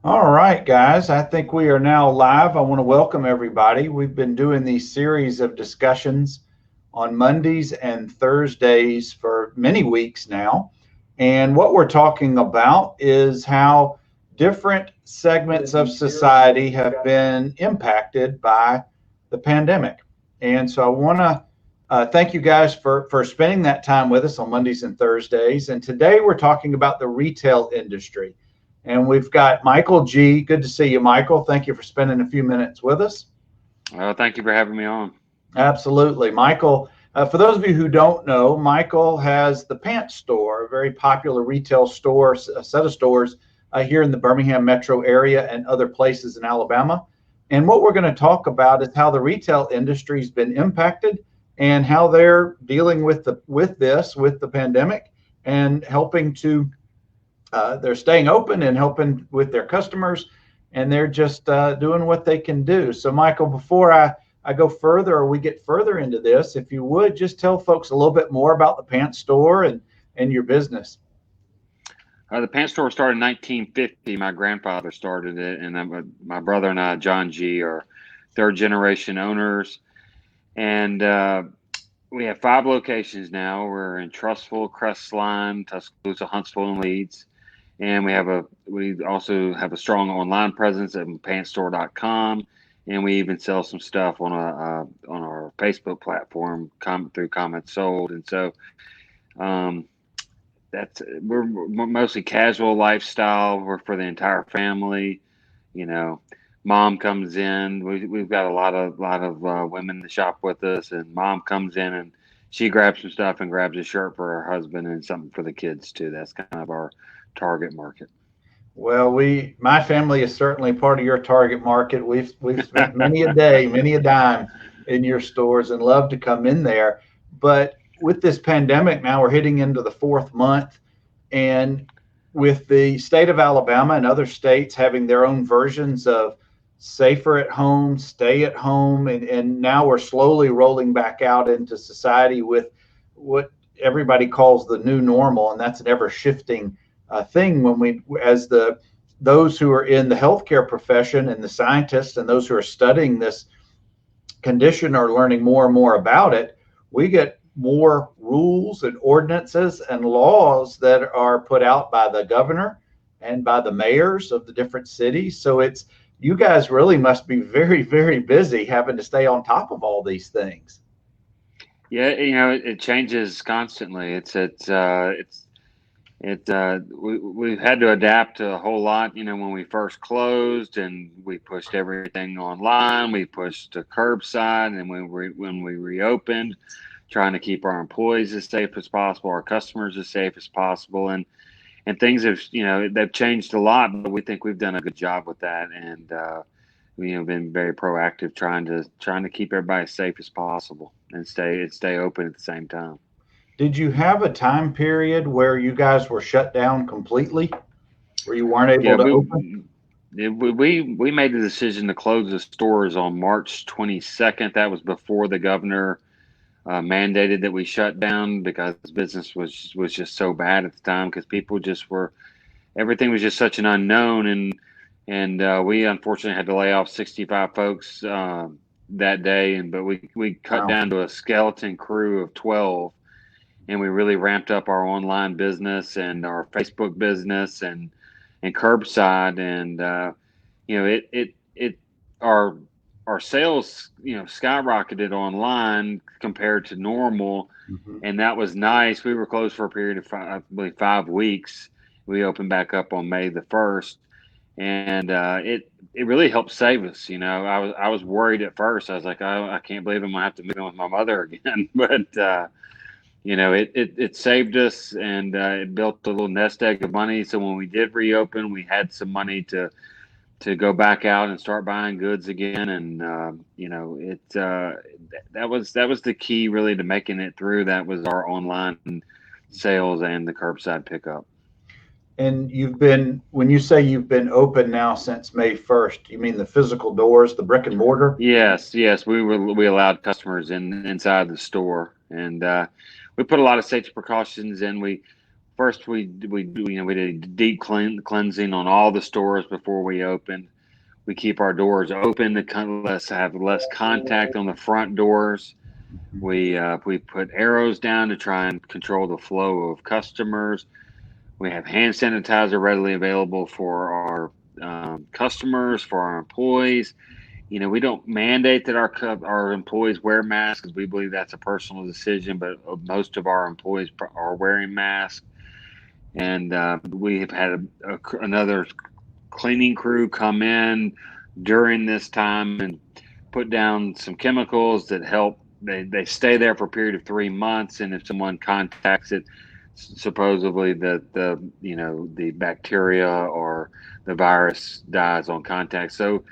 All right, guys, I think we are now live. I want to welcome everybody. We've been doing these series of discussions on Mondays and Thursdays for many weeks now. And what we're talking about is how different segments of society have been impacted by the pandemic. And so I want to thank you guys for spending that time with us on Mondays and Thursdays. And today we're talking about the retail industry. And we've got Michael G. Good to see you, Michael. Thank you for spending a few minutes with us. Well, thank you for having me on. Absolutely. Michael, for those of you who don't know, Michael has the Pants Store, a very popular retail store, a set of stores here in the Birmingham metro area and other places in Alabama. And what we're going to talk about is how the retail industry has been impacted and how they're dealing with the pandemic and helping to they're staying open and helping with their customers, and they're just doing what they can do. So, Michael, before I go further or we get further into this, if you would just tell folks a little bit more about the Pants Store and your business. The pants store started in 1950. My grandfather started it, and my brother and I, John G., are third generation owners. And we have 5 locations now. We're in Trussville, Crestline, Tuscaloosa, Huntsville, and Leeds. And we also have a strong online presence at pantstore.com, and we even sell some stuff on our Facebook platform through comments sold. And so we're mostly casual lifestyle. We're for the entire family. You know, mom comes in. We've got a lot of women to shop with us, and mom comes in and she grabs some stuff and grabs a shirt for her husband and something for the kids too. That's kind of our target market. Well, my family is certainly part of your target market. We've spent many a day, many a dime in your stores and love to come in there. But with this pandemic now, we're hitting into the 4th month, and with the state of Alabama and other states having their own versions of safer at home, stay at home, and now we're slowly rolling back out into society with what everybody calls the new normal, and that's an ever shifting thing when those who are in the healthcare profession and the scientists and those who are studying this condition are learning more and more about it. We get more rules and ordinances and laws that are put out by the governor and by the mayors of the different cities. So you guys really must be very, very busy having to stay on top of all these things. Yeah, it changes constantly. We've had to adapt to a whole lot. When we first closed and we pushed everything online, we pushed to curbside, and when we reopened, trying to keep our employees as safe as possible, our customers as safe as possible, and things have they've changed a lot, but we think we've done a good job with that, and been very proactive trying to keep everybody as safe as possible and stay open at the same time. Did you have a time period where you guys were shut down completely, where you weren't able to open? We made the decision to close the stores on March 22nd. That was before the governor mandated that we shut down, because business was just so bad at the time, because everything was just such an unknown, and we unfortunately had to lay off 65 folks that day, but we cut down to a skeleton crew of 12. And we really ramped up our online business and our Facebook business and curbside, and our sales skyrocketed online compared to normal, and that was nice. We were closed for a period of 5 weeks. We opened back up on May the 1st, and it really helped save us. I was worried at first. I was like, I can't believe I'm gonna have to move in with my mother again, but. It saved us, and it built a little nest egg of money. So when we did reopen, we had some money to go back out and start buying goods again. And that was the key really to making it through. That was our online sales and the curbside pickup. And when you say you've been open now since May 1st, you mean the physical doors, the brick and mortar? Yes. We allowed customers inside the store, and we put a lot of safety precautions in. first we did a deep cleansing on all the stores before we opened. We keep our doors open to have less contact on the front doors. We put arrows down to try and control the flow of customers. We have hand sanitizer readily available for our customers, for our employees. We don't mandate that our employees wear masks because we believe that's a personal decision, but most of our employees are wearing masks. And we have had another cleaning crew come in during this time and put down some chemicals that help. They stay there for a period of 3 months, and if someone contacts it, supposedly the bacteria or the virus dies on contact. So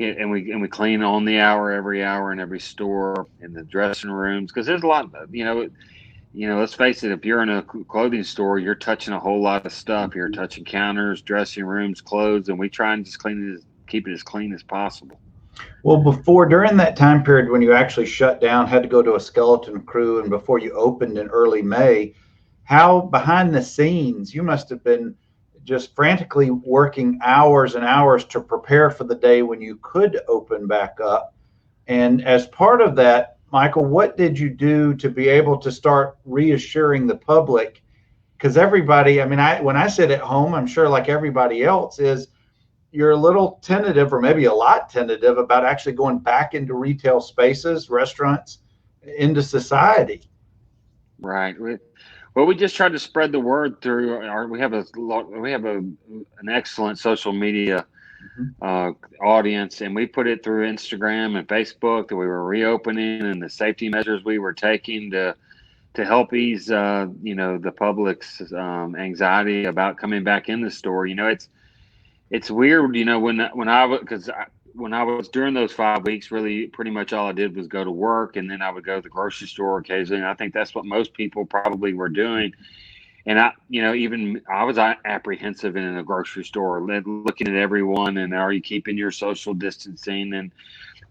and we clean on the hour, every hour in every store, in the dressing rooms, because there's a lot. Let's face it. If you're in a clothing store, you're touching a whole lot of stuff. You're touching counters, dressing rooms, clothes, and we try and just keep it as clean as possible. Well, during that time period when you actually shut down, had to go to a skeleton crew, and before you opened in early May, how behind the scenes you must have been just frantically working hours and hours to prepare for the day when you could open back up. And as part of that, Michael, what did you do to be able to start reassuring the public? Because everybody, when I sit at home, I'm sure like everybody else is, you're a little tentative, or maybe a lot tentative, about actually going back into retail spaces, restaurants, into society. Right. Well, we just tried to spread the word through we have an excellent social media audience, and we put it through Instagram and Facebook that we were reopening and the safety measures we were taking to help ease the public's anxiety about coming back in the store. It's weird, when I was during those 5 weeks, really pretty much all I did was go to work, and then I would go to the grocery store occasionally. And I think that's what most people probably were doing. And I was apprehensive in a grocery store, looking at everyone and are you keeping your social distancing? And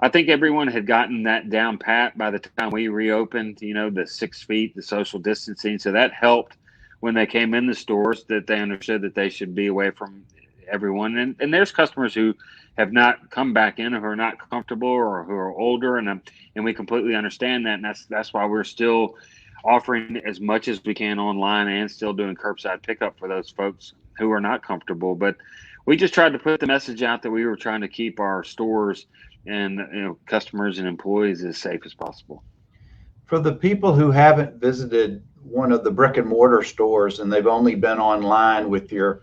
I think everyone had gotten that down pat by the time we reopened, the 6 feet, the social distancing. So that helped when they came in the stores, that they understood that they should be away from everyone. And there's customers who have not come back in, or who are not comfortable, or who are older, and we completely understand that, and that's why we're still offering as much as we can online and still doing curbside pickup for those folks who are not comfortable. But we just tried to put the message out that we were trying to keep our stores and customers and employees as safe as possible. For the people who haven't visited one of the brick and mortar stores and they've only been online with your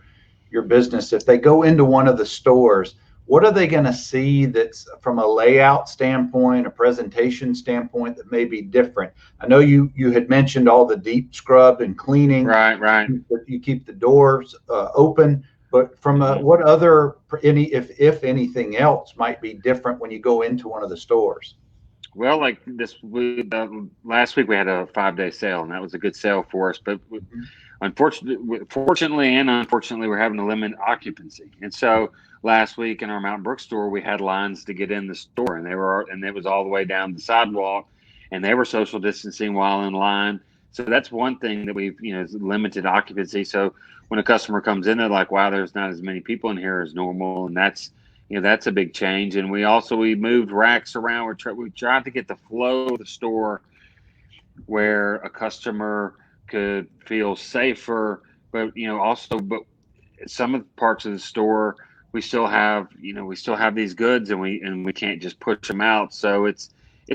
business, if they go into one of the stores, what are they going to see that's from a layout standpoint, a presentation standpoint, that may be different? I know you had mentioned all the deep scrub and cleaning. Right. You keep the doors open, but from what other, if anything else, might be different when you go into one of the stores? Well, like last week we had a 5-day sale, and that was a good sale for us. But fortunately and unfortunately, we're having to limit occupancy. And so last week in our Mountain Brook store, we had lines to get in the store, and it was all the way down the sidewalk, and they were social distancing while in line. So that's one thing that we've, limited occupancy. So when a customer comes in, they're like, wow, there's not as many people in here as normal. And that's a big change. And we moved racks around. We tried to get the flow of the store where a customer could feel safer, but but some of the parts of the store we still have these goods, and we can't just push them out. So it's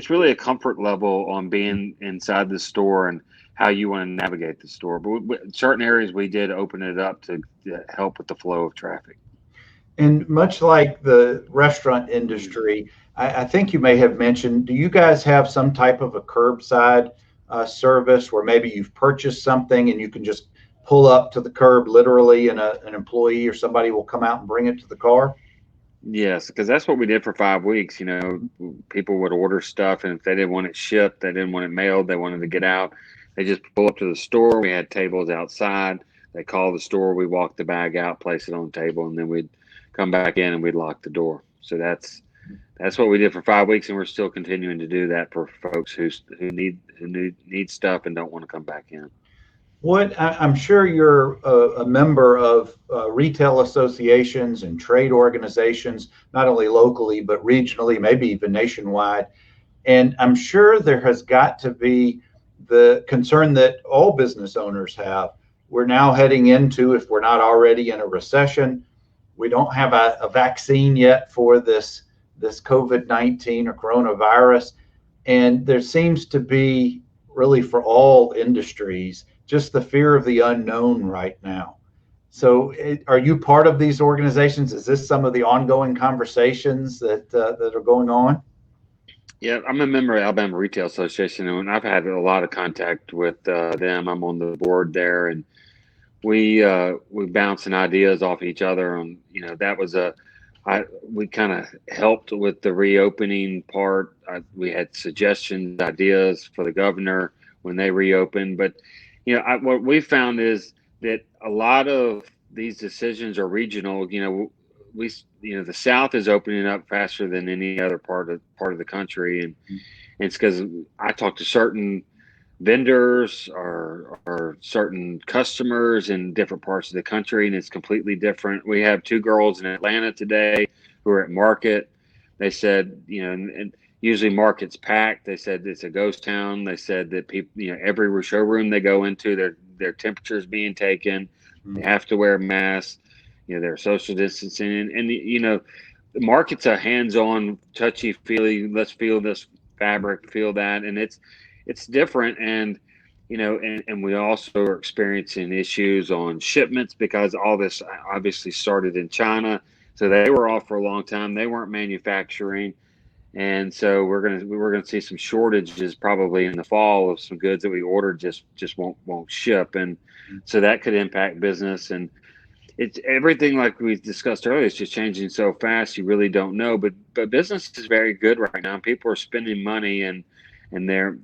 really a comfort level on being inside the store and how you want to navigate the store. But in certain areas we did open it up to help with the flow of traffic. And much like the restaurant industry, I think you may have mentioned, do you guys have some type of a curbside service where maybe you've purchased something and you can just pull up to the curb literally, and an employee or somebody will come out and bring it to the car? Yes, because that's what we did for 5 weeks. People would order stuff, and if they didn't want it shipped, they didn't want it mailed, they wanted to get out, they just pull up to the store. We had tables outside. They call the store, we walk the bag out, place it on the table, and then we'd come back in and we'd lock the door. So that's what we did for 5 weeks, and we're still continuing to do that for folks who need stuff and don't want to come back in. I'm sure you're a member of retail associations and trade organizations, not only locally, but regionally, maybe even nationwide. And I'm sure there has got to be the concern that all business owners have. We're now heading into, if we're not already in a recession, we don't have a vaccine yet for this COVID-19 or coronavirus. And there seems to be, really for all industries, just the fear of the unknown right now. So, are you part of these organizations? Is this some of the ongoing conversations that are going on? Yeah, I'm a member of Alabama Retail Association, and I've had a lot of contact with them. I'm on the board there, and we bouncing ideas off each other. And that was we kind of helped with the reopening part. We had suggestions, ideas for the governor when they reopened. But what we found is that a lot of these decisions are regional. We the South is opening up faster than any other part of the country, and it's because I talked to certain vendors or certain customers in different parts of the country, and it's completely different. We have two girls in Atlanta today who are at market. They said, and usually market's packed. They said it's a ghost town. They said that people, every showroom they go into, their temperature is being taken. They have to wear masks. They're social distancing, and the market's a hands-on, touchy-feely. Let's feel this fabric, feel that, and it's different. And and we also are experiencing issues on shipments because all this obviously started in China, so they were off for a long time. They weren't manufacturing, and so we're gonna see some shortages probably in the fall of some goods that we ordered just won't ship, and so that could impact business. And it's everything like we discussed earlier. It's just changing so fast. You really don't know. But business is very good right now. People are spending money, and they're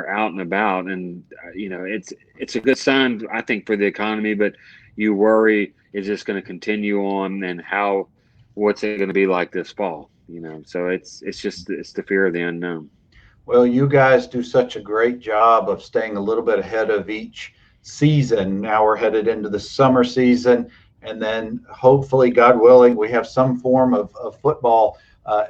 out and about. And it's a good sign, I think, for the economy. But you worry, is this going to continue on, and what's it going to be like this fall? So it's the fear of the unknown. Well, you guys do such a great job of staying a little bit ahead of each season. Now we're headed into the summer season, and then hopefully, God willing, we have some form of football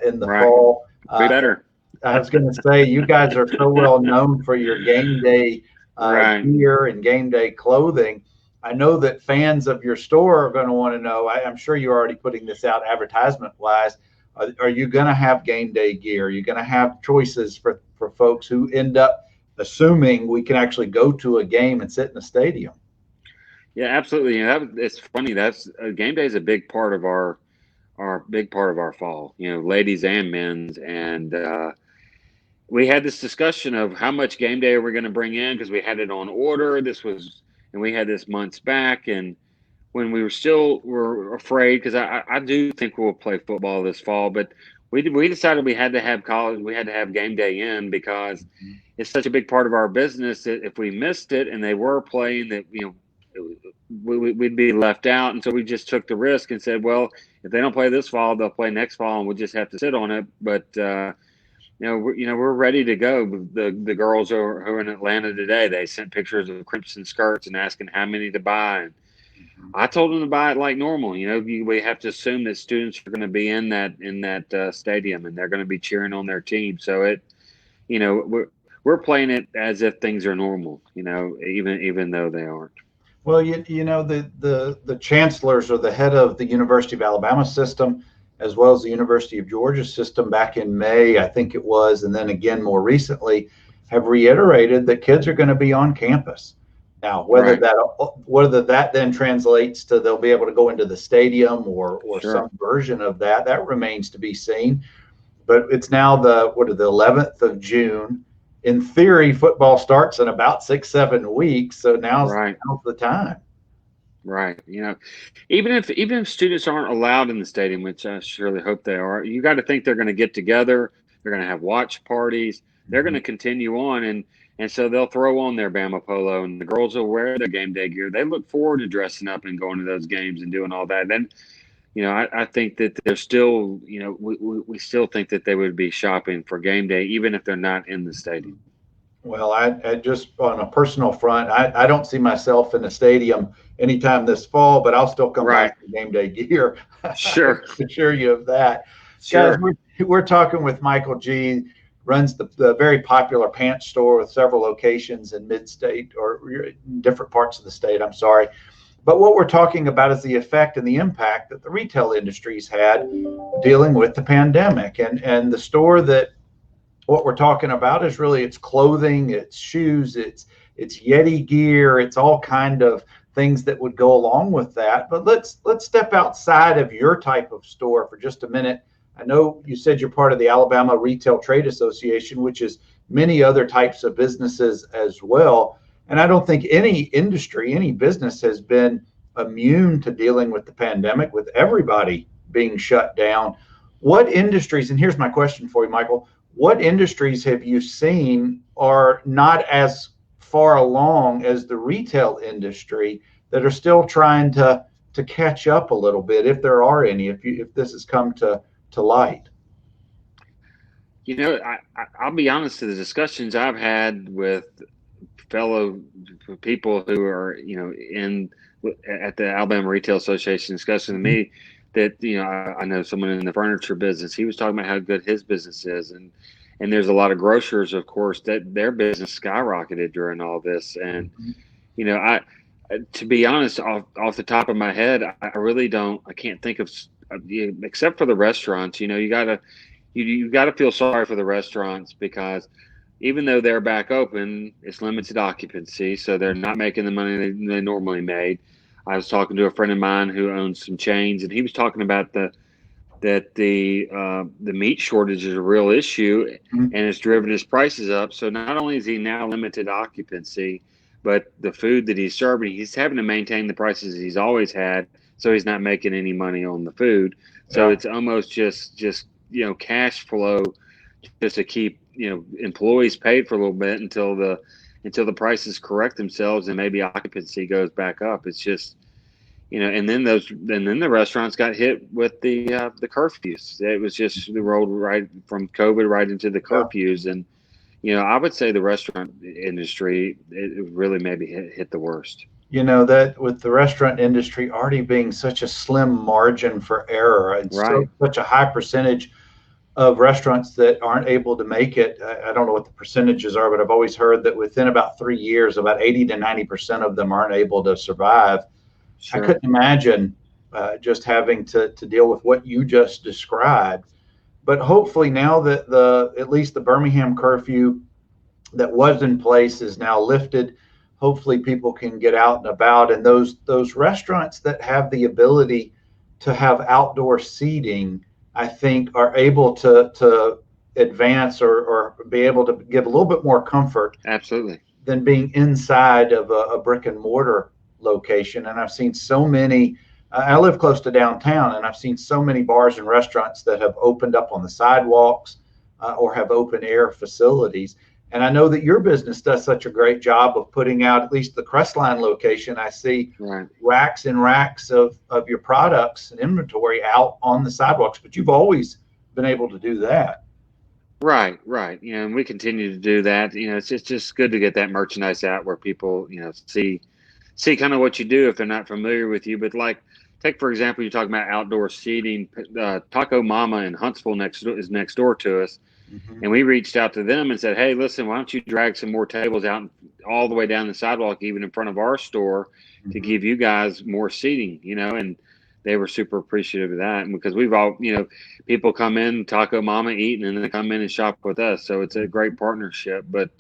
in the Right. fall. We better. I was going to say, you guys are so well known for your game day Right. gear and game day clothing. I know that fans of your store are going to want to know. I'm sure you're already putting this out advertisement wise. Are you going to have game day gear? Are you going to have choices for folks who end up assuming we can actually go to a game and sit in a stadium? Yeah, absolutely. It's funny. That's game day is a big part of our big part of our fall. Ladies and men's, and we had this discussion of how much game day are we going to bring in because we had it on order. And we had this months back, and when were afraid because I do think we'll play football this fall, but we decided we had to have college. We had to have game day in because it's such a big part of our business that if we missed it and they were playing, that we'd be left out. And so we just took the risk and said, well, if they don't play this fall, they'll play next fall, and we'll just have to sit on it. But we're ready to go. The girls who are in Atlanta today, they sent pictures of crimson skirts and asking how many to buy. And I told them to buy it like normal. We have to assume that students are going to be in that stadium, and they're going to be cheering on their team. So we're playing it as if things are normal. Even though they aren't. Well, the chancellors or the head of the University of Alabama system, as well as the University of Georgia system back in May, I think it was, and then again more recently, have reiterated that kids are going to be on campus. Now, whether that then translates to they'll be able to go into the stadium or Sure. some version of that remains to be seen. But it's now the 11th of June. In theory, football starts in about 6-7 weeks. So now's the time. Right. Even if students aren't allowed in the stadium, which I surely hope they are, you got to think they're going to get together. They're going to have watch parties. They're going to continue on, and so they'll throw on their Bama polo, and the girls will wear their game day gear. They look forward to dressing up and going to those games and doing all that. Then, I think that they're still, we still think that they would be shopping for game day, even if they're not in the stadium. Well, I just on a personal front, I don't see myself in the stadium anytime this fall, but I'll still come by Right. for game day gear. I Sure. can assure you of that. Guys, Sure. we're talking with Michael G. Runs the very popular pants store with several locations in mid-state or different parts of the state. I'm sorry. But what we're talking about is the effect and the impact that the retail industry's had dealing with the pandemic. And the store that what we're talking about is really it's clothing, it's shoes, it's Yeti gear, it's all kind of things that would go along with that. But let's step outside of your type of store for just a minute. I know you said you're part of the Alabama Retail Trade Association, which is many other types of businesses as well. And I don't think any industry, any business has been immune to dealing with the pandemic, with everybody being shut down. What industries, and here's my question for you, Michael, what industries have you seen are not as far along as the retail industry that are still trying to catch up a little bit, if there are any, if this has come to light? You know, I'll be honest, the discussions I've had with fellow people who are, in at the Alabama Retail Association discussing with me that, I know someone in the furniture business, he was talking about how good his business is. And there's a lot of grocers, of course, that their business skyrocketed during all this. And, I, to be honest, off the top of my head, I really don't, I can't think of, except for the restaurants, you gotta feel sorry for the restaurants because even though they're back open, it's limited occupancy, so they're not making the money they normally made. I was talking to a friend of mine who owns some chains, and he was talking about that the meat shortage is a real issue, and it's driven his prices up. So not only is he now limited occupancy, but the food that he's serving, he's having to maintain the prices he's always had, so he's not making any money on the food. So it's almost just cash flow just to keep employees paid for a little bit until the prices correct themselves and maybe occupancy goes back up. It's just and then the restaurants got hit with the curfews. It was just rolled right from COVID right into the curfews, and I would say the restaurant industry it really maybe hit the worst. That with the restaurant industry already being such a slim margin for error and such a high percentage of restaurants that aren't able to make it. I don't know what the percentages are, but I've always heard that within about 3 years, about 80 to 90% of them aren't able to survive. Sure. I couldn't imagine just having to deal with what you just described. But hopefully now that at least the Birmingham curfew that was in place is now lifted, hopefully people can get out and about, and those restaurants that have the ability to have outdoor seating, I think, are able to advance or be able to give a little bit more comfort. Absolutely. Than being inside of a brick and mortar location. And I've seen so many, I live close to downtown, and I've seen so many bars and restaurants that have opened up on the sidewalks or have open air facilities. And I know that your business does such a great job of putting out, at least the Crestline location, I see racks and racks of your products and inventory out on the sidewalks, but you've always been able to do that. Right. And we continue to do that. It's just good to get that merchandise out where people, see kind of what you do if they're not familiar with you. But like, take, for example, you're talking about outdoor seating. Taco Mama in Huntsville is next door to us. Mm-hmm. And we reached out to them and said, hey, listen, why don't you drag some more tables out all the way down the sidewalk, even in front of our store, to give you guys more seating, and they were super appreciative of that. And because we've all, people come in, Taco Mama eat, and then they come in and shop with us. So it's a great partnership. But,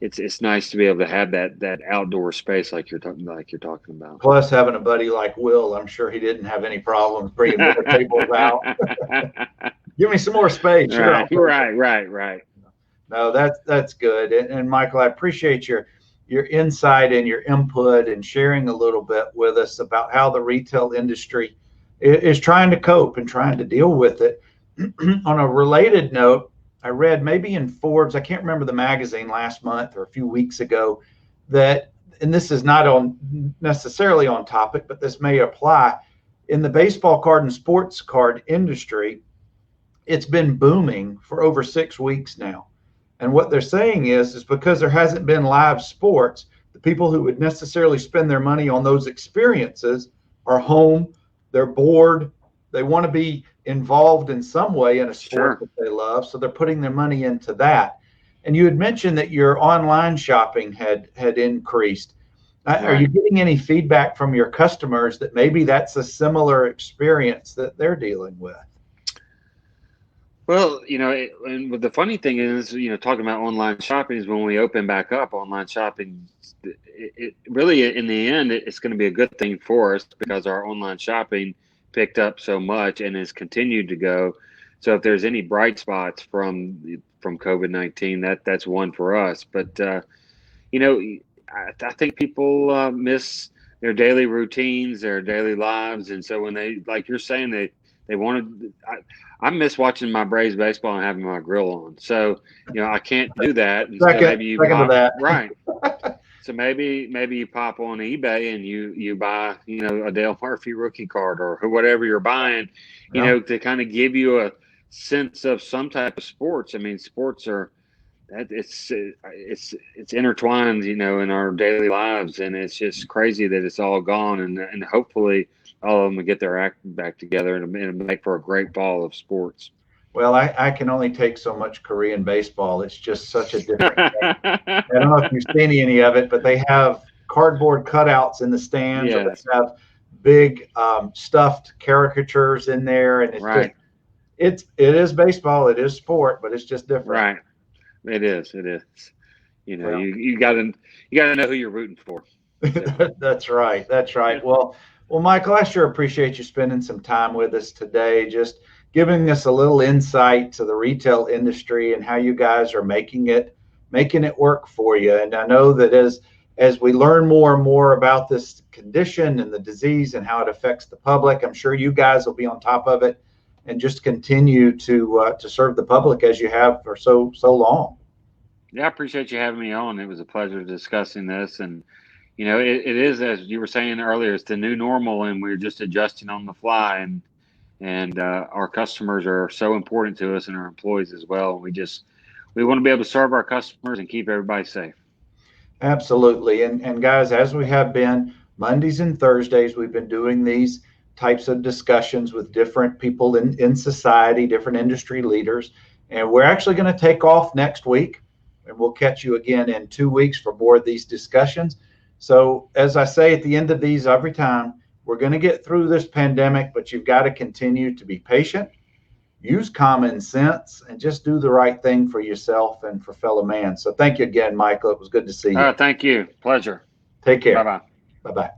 it's nice to be able to have that outdoor space like you're talking about. Plus, having a buddy like Will, I'm sure he didn't have any problems bringing more tables out. Give me some more space. Right. No, that's good. And Michael, I appreciate your insight and your input and sharing a little bit with us about how the retail industry is trying to cope and trying to deal with it. On a related note, I read maybe in Forbes, I can't remember the magazine, last month or a few weeks ago, that, and this is not necessarily on topic, but this may apply, in the baseball card and sports card industry, it's been booming for over 6 weeks now. And what they're saying is because there hasn't been live sports, the people who would necessarily spend their money on those experiences are home, they're bored, they want to be involved in some way in a sport that they love, so they're putting their money into that. And you had mentioned that your online shopping had increased. Are you getting any feedback from your customers that maybe that's a similar experience that they're dealing with? Well, and the funny thing is, talking about online shopping is when we open back up online shopping, it really, in the end, it's going to be a good thing for us because our online shopping picked up so much and has continued to go. So if there's any bright spots from COVID-19, that's one for us. But, I think people miss their daily routines, their daily lives. And so when they, like you're saying, they wanted, I miss watching my Braves baseball and having my grill on. So, I can't do that. And so maybe you pop, right. So maybe you pop on eBay and you buy, a Dale Murphy rookie card or whatever you're buying, to kind of give you a sense of some type of sports. I mean, sports are, it's intertwined, in our daily lives, and it's just crazy that it's all gone. And hopefully all of them will get their act back together and make for a great fall of sports. Well, I can only take so much Korean baseball. It's just such a different game. I don't know if you've seen any of it, but they have cardboard cutouts in the stands. Yes. Or they have big stuffed caricatures in there, and it is baseball. It is sport, but it's just different. Right. It is. You got to know who you're rooting for. So. That's right. Well, Michael, I sure appreciate you spending some time with us today, just giving us a little insight to the retail industry and how you guys are making it work for you. And I know that as we learn more and more about this condition and the disease and how it affects the public, I'm sure you guys will be on top of it and just continue to serve the public as you have for so long. Yeah, I appreciate you having me on. It was a pleasure discussing this. And, it is, as you were saying earlier, it's the new normal, and we're just adjusting on the fly. And our customers are so important to us, and our employees as well. We want to be able to serve our customers and keep everybody safe. Absolutely. And guys, as we have been Mondays and Thursdays, we've been doing these types of discussions with different people in society, different industry leaders. And we're actually going to take off next week, and we'll catch you again in 2 weeks for more of these discussions. So as I say at the end of these every time, we're going to get through this pandemic, but you've got to continue to be patient, use common sense, and just do the right thing for yourself and for fellow man. So thank you again, Michael. It was good to see you. Thank you. Pleasure. Take care. Bye-bye. Bye-bye.